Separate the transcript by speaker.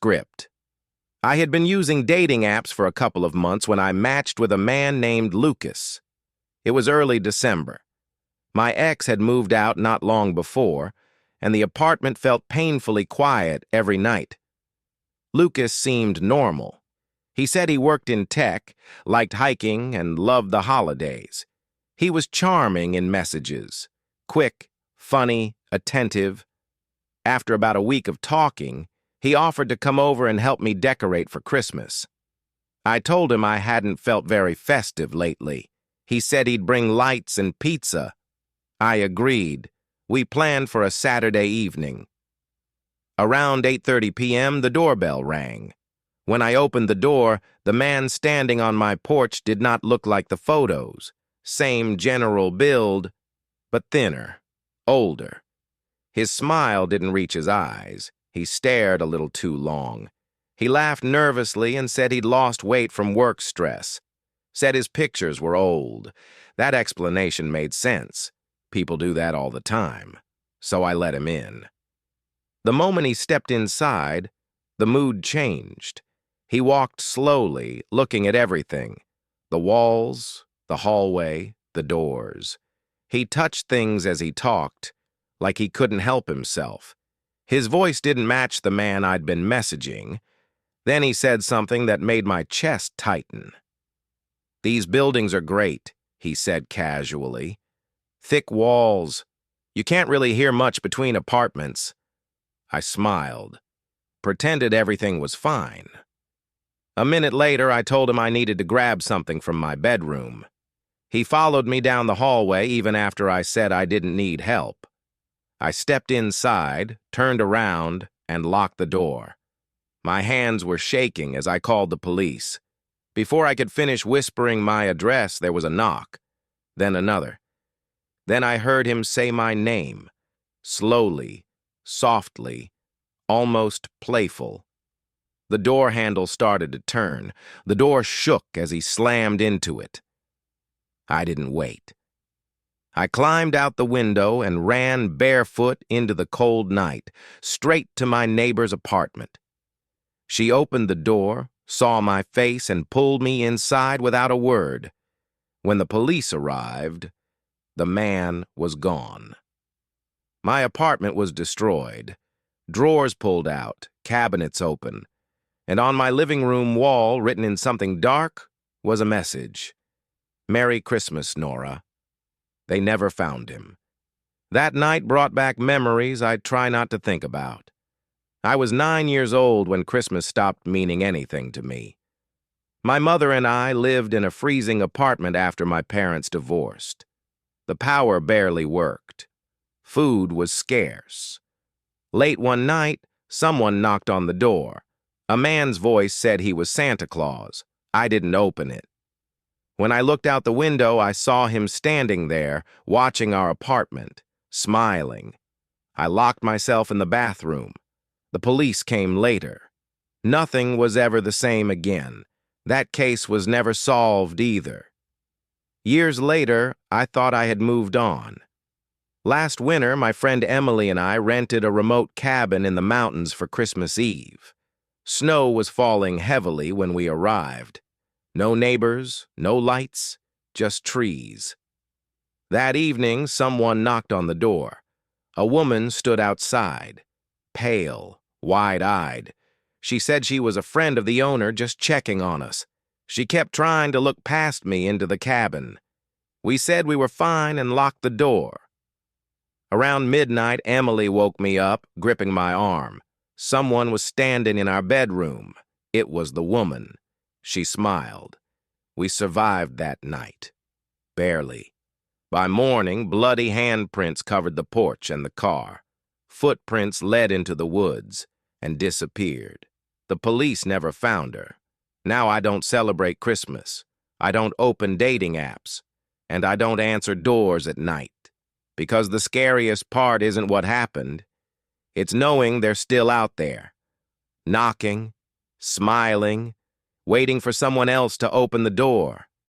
Speaker 1: script. I had been using dating apps for a couple of months when I matched with a man named Lucas. It was early December. My ex had moved out not long before, and the apartment felt painfully quiet every night. Lucas seemed normal. He said he worked in tech, liked hiking, and loved the holidays. He was charming in messages, quick, funny, attentive. After about a week of talking, he offered to come over and help me decorate for Christmas. I told him I hadn't felt very festive lately. He said he'd bring lights and pizza. I agreed. We planned for a Saturday evening. Around 8:30 p.m., the doorbell rang. When I opened the door, the man standing on my porch did not look like the photos. Same general build, but thinner, older. His smile didn't reach his eyes. He stared a little too long. He laughed nervously and said he'd lost weight from work stress. Said his pictures were old. That explanation made sense. People do that all the time. So I let him in. The moment he stepped inside, the mood changed. He walked slowly, looking at everything. The walls, the hallway, the doors. He touched things as he talked, like he couldn't help himself. His voice didn't match the man I'd been messaging. Then he said something that made my chest tighten. "These buildings are great," he said casually. "Thick walls. You can't really hear much between apartments." I smiled, pretended everything was fine. A minute later, I told him I needed to grab something from my bedroom. He followed me down the hallway even after I said I didn't need help. I stepped inside, turned around, and locked the door. My hands were shaking as I called the police. Before I could finish whispering my address, there was a knock, then another. Then I heard him say my name, slowly, softly, almost playful. The door handle started to turn. The door shook as he slammed into it. I didn't wait. I climbed out the window and ran barefoot into the cold night, straight to my neighbor's apartment. She opened the door, saw my face, and pulled me inside without a word. When the police arrived, the man was gone. My apartment was destroyed. Drawers pulled out, cabinets open, and on my living room wall, written in something dark, was a message. "Merry Christmas, Nora." They never found him. That night brought back memories I try not to think about. I was 9 years old when Christmas stopped meaning anything to me. My mother and I lived in a freezing apartment after my parents divorced. The power barely worked. Food was scarce. Late one night, someone knocked on the door. A man's voice said he was Santa Claus. I didn't open it. When I looked out the window, I saw him standing there, watching our apartment, smiling. I locked myself in the bathroom. The police came later. Nothing was ever the same again. That case was never solved either. Years later, I thought I had moved on. Last winter, my friend Emily and I rented a remote cabin in the mountains for Christmas Eve. Snow was falling heavily when we arrived. No neighbors, no lights, just trees. That evening, someone knocked on the door. A woman stood outside, pale, wide-eyed. She said she was a friend of the owner just checking on us. She kept trying to look past me into the cabin. We said we were fine and locked the door. Around midnight, Emily woke me up, gripping my arm. Someone was standing in our bedroom. It was the woman. She smiled. We survived that night. Barely. By morning, bloody handprints covered the porch and the car. Footprints led into the woods and disappeared. The police never found her. Now I don't celebrate Christmas. I don't open dating apps. And I don't answer doors at night. Because the scariest part isn't what happened. It's knowing they're still out there. Knocking, smiling, waiting for someone else to open the door.